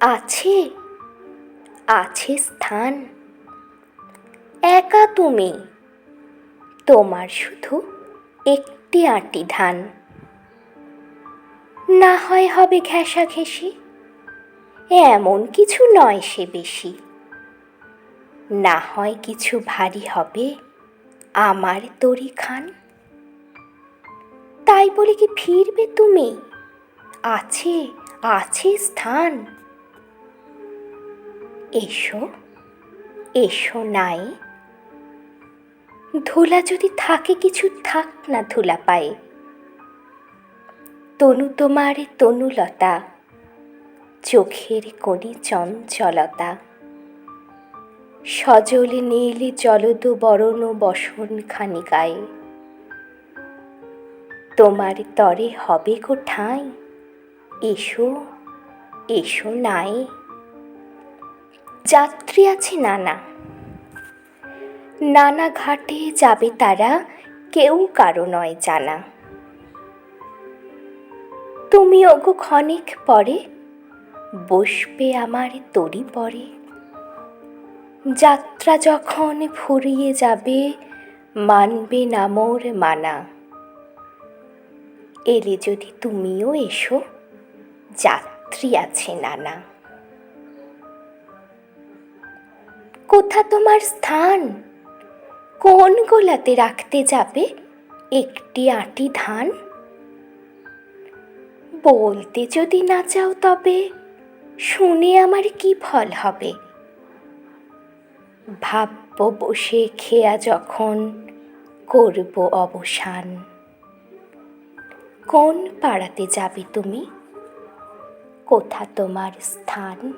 আছে, আছে স্থান। একা তুমি, তোমার শুধু একটি আঁটি ধান। না হয় হবে ঘেঁষাঘেঁষি, এমন কিছু নয় সে বেশি। না হয় কিছু ভারী হবে আমার তরি খান। তাই বলে কি ফিরবে তুমি? আছে, আছে স্থান। এসো, এসো নাই। ধুলা যদি থাকে কিছু থাক না ধুলা পায়ে। তনু তোমার তনুলতা, চোখের কোণে চঞ্চলতা। সজল নীল জলদ বরণ বসন খানি গায়ে। তোমার তরে হবে গো ঠাঁই, এসো, এসো নাই। যাত্রী আছে নানা, নানা ঘাটে যাবে তারা, কেউ কারো নয় জানা। তুমি ওগো ক্ষণিক পরে বসবে আমার তরি পরে। যাত্রা যখন ফুরিয়ে যাবে মানবে না মোর মানা। এলে যদি তুমিও এসো, যাত্রী আছে নানা। কোথা তোমার স্থান? কোন গোলাতে রাখতে যাবে একটি আঁটি ধান? বলতে যদি না চাও তবে শুনে আমার কি ফল হবে? ভাবব বসে খেয়া যখন করব অবসান। কোন পাড়াতে যাবে তুমি? কোথা তোমার স্থান?